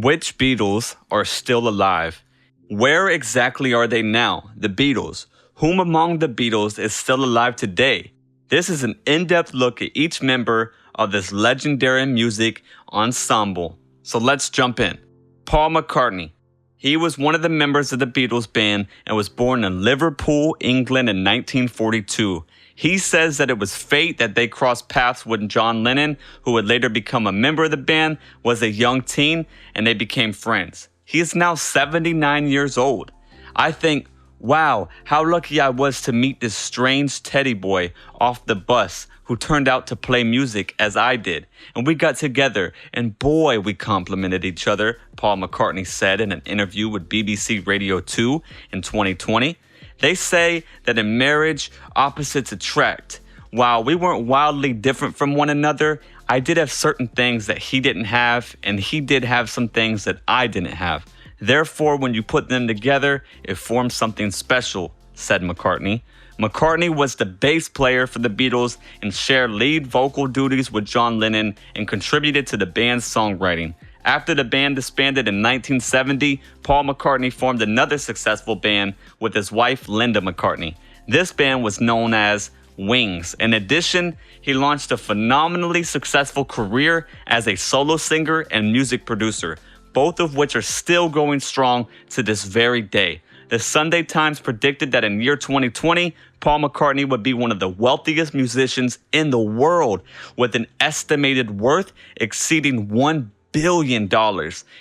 Which Beatles are still alive? Where exactly are they now, the Beatles? Whom among the Beatles is still alive today? This is an in-depth look at each member of this legendary music ensemble. So let's jump in. Paul McCartney. He was one of the members of the Beatles band and was born in Liverpool, England in 1942. He says that it was fate that they crossed paths when John Lennon, who would later become a member of the band, was a young teen and they became friends. He is now 79 years old. I think, wow, how lucky I was to meet this strange teddy boy off the bus who turned out to play music as I did. And we got together and boy, we complimented each other, Paul McCartney said in an interview with BBC Radio 2 in 2020. They say that in marriage, opposites attract. While we weren't wildly different from one another, I did have certain things that he didn't have, and he did have some things that I didn't have. Therefore, when you put them together, it forms something special, said McCartney. McCartney was the bass player for the Beatles and shared lead vocal duties with John Lennon and contributed to the band's songwriting. After the band disbanded in 1970, Paul McCartney formed another successful band with his wife Linda McCartney. This band was known as Wings. In addition, he launched a phenomenally successful career as a solo singer and music producer, both of which are still going strong to this very day. The Sunday Times predicted that in year 2020, Paul McCartney would be one of the wealthiest musicians in the world, with an estimated worth exceeding $1 billion.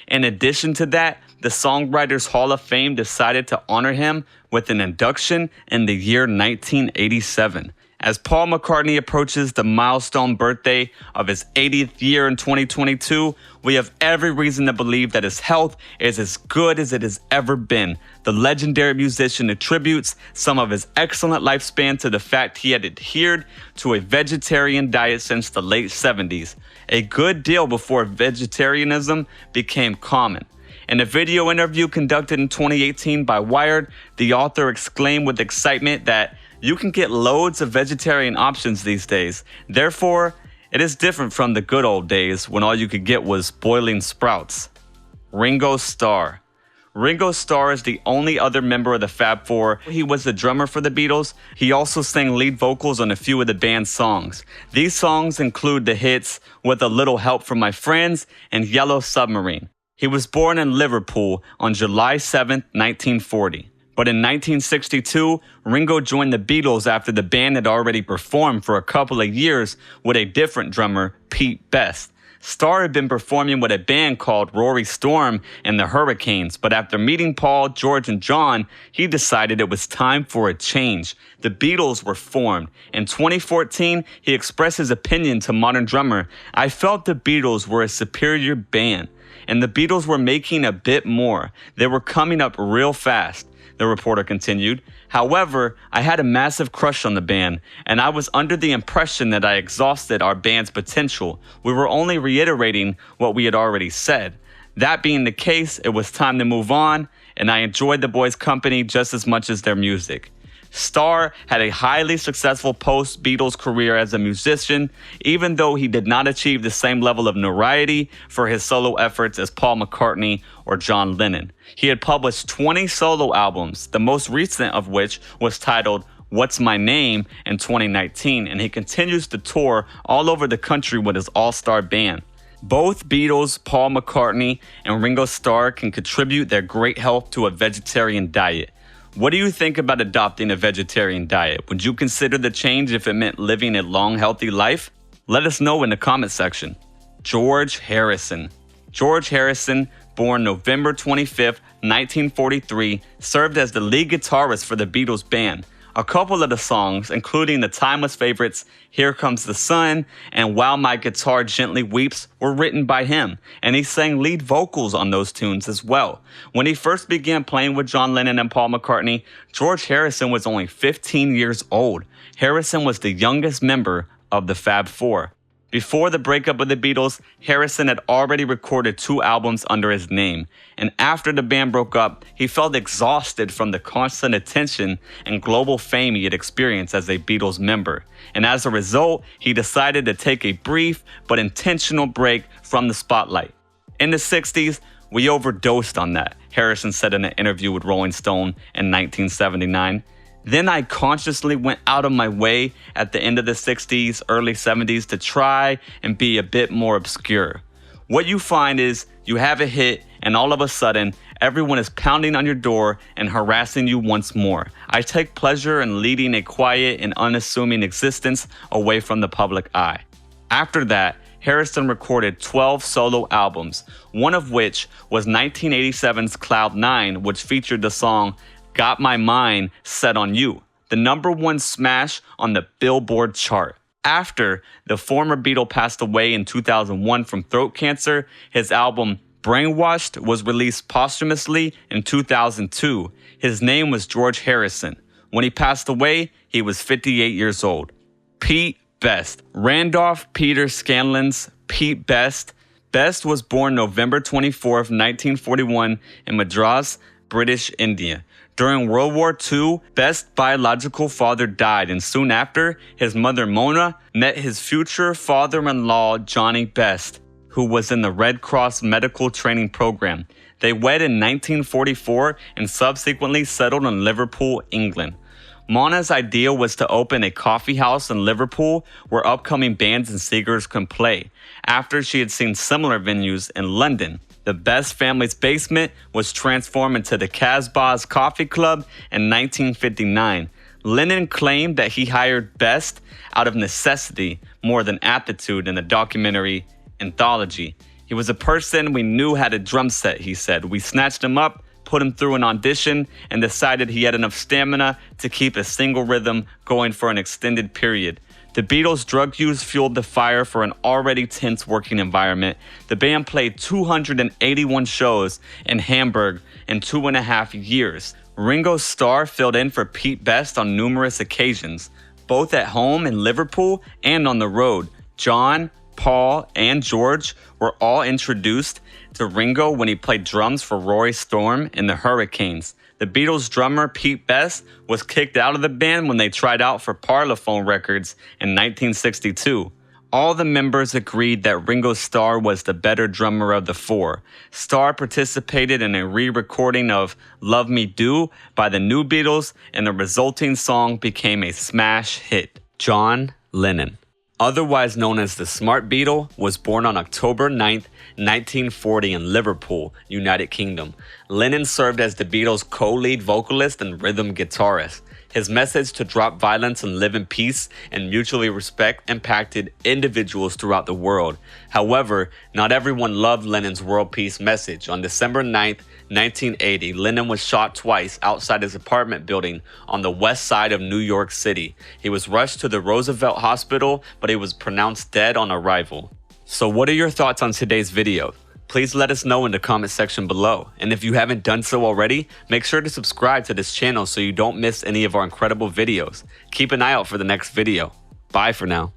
In addition to that, the Songwriters Hall of Fame decided to honor him with an induction in the year 1987. As Paul McCartney approaches the milestone birthday of his 80th year in 2022, we have every reason to believe that his health is as good as it has ever been. The legendary musician attributes some of his excellent lifespan to the fact he had adhered to a vegetarian diet since the late 70s, a good deal before vegetarianism became common. In a video interview conducted in 2018 by Wired, the author exclaimed with excitement that you can get loads of vegetarian options these days. Therefore, it is different from the good old days when all you could get was boiling sprouts. Ringo Starr. Ringo Starr is the only other member of the Fab Four. He was the drummer for the Beatles. He also sang lead vocals on a few of the band's songs. These songs include the hits With a Little Help from My Friends and Yellow Submarine. He was born in Liverpool on July 7, 1940. But in 1962, Ringo joined the Beatles after the band had already performed for a couple of years with a different drummer, Pete Best. Starr had been performing with a band called Rory Storm and the Hurricanes, but after meeting Paul, George, and John, he decided it was time for a change. The Beatles were formed. In 2014, he expressed his opinion to Modern Drummer, "I felt the Beatles were a superior band, and the Beatles were making a bit more. They were coming up real fast." The reporter continued. However, I had a massive crush on the band, and I was under the impression that I exhausted our band's potential. We were only reiterating what we had already said. That being the case, it was time to move on, and I enjoyed the boys' company just as much as their music. Starr had a highly successful post-Beatles career as a musician, even though he did not achieve the same level of notoriety for his solo efforts as Paul McCartney or John Lennon. He had published 20 solo albums, the most recent of which was titled What's My Name in 2019, and he continues to tour all over the country with his all-star band. Both Beatles, Paul McCartney, and Ringo Starr can contribute their great health to a vegetarian diet. What do you think about adopting a vegetarian diet? Would you consider the change if it meant living a long, healthy life? Let us know in the comment section. George Harrison. George Harrison, born November 25, 1943, served as the lead guitarist for the Beatles band. A couple of the songs, including the timeless favorites Here Comes the Sun and While My Guitar Gently Weeps, were written by him, and he sang lead vocals on those tunes as well. When he first began playing with John Lennon and Paul McCartney, George Harrison was only 15 years old. Harrison was the youngest member of the Fab Four. Before the breakup of the Beatles, Harrison had already recorded 2 albums under his name, and after the band broke up, he felt exhausted from the constant attention and global fame he had experienced as a Beatles member, and as a result, he decided to take a brief but intentional break from the spotlight. In the 60s, We overdosed on that, Harrison said in an interview with Rolling Stone in 1979. Then I consciously went out of my way at the end of the 60s, early 70s to try and be a bit more obscure. What you find is you have a hit and all of a sudden, everyone is pounding on your door and harassing you once more. I take pleasure in leading a quiet and unassuming existence away from the public eye. After that, Harrison recorded 12 solo albums, one of which was 1987's Cloud 9, which featured the song Got My Mind Set on You, the #1 smash on the Billboard chart. After the former Beatle passed away in 2001 from throat cancer, his album Brainwashed was released posthumously in 2002. His name was George Harrison. When he passed away, he was 58 years old. Pete Best. Randolph Peter Scanlon's Pete Best. Best was born November 24th, 1941 in Madras, British India. During World War II, Best's biological father died, and soon after, his mother Mona met his future father-in-law Johnny Best, who was in the Red Cross medical training program. They wed in 1944 and subsequently settled in Liverpool, England. Mona's idea was to open a coffee house in Liverpool where upcoming bands and singers could play, after she had seen similar venues in London. The Best family's basement was transformed into the Casbah's Coffee Club in 1959. Lennon claimed that he hired Best out of necessity more than aptitude in the documentary Anthology. He was a person we knew had a drum set, he said. We snatched him up, put him through an audition, and decided he had enough stamina to keep a single rhythm going for an extended period. The Beatles' drug use fueled the fire for an already tense working environment. The band played 281 shows in Hamburg in 2.5 years. Ringo Starr filled in for Pete Best on numerous occasions, both at home in Liverpool and on the road. John, Paul, and George were all introduced to Ringo when he played drums for Roy Storm in the Hurricanes. The Beatles' drummer Pete Best was kicked out of the band when they tried out for Parlophone Records in 1962. All the members agreed that Ringo Starr was the better drummer of the four. Starr participated in a re-recording of Love Me Do by the New Beatles, and the resulting song became a smash hit. John Lennon, otherwise known as the Smart Beatle, was born on October 9, 1940 in Liverpool, United Kingdom. Lennon served as the Beatles' co-lead vocalist and rhythm guitarist. His message to drop violence and live in peace and mutually respect impacted individuals throughout the world. However, not everyone loved Lennon's world peace message. On December 9, 1980, Lennon was shot twice outside his apartment building on the west side of New York City. He was rushed to the Roosevelt Hospital, but he was pronounced dead on arrival. So what are your thoughts on today's video? Please let us know in the comment section below. And if you haven't done so already, make sure to subscribe to this channel so you don't miss any of our incredible videos. Keep an eye out for the next video. Bye for now.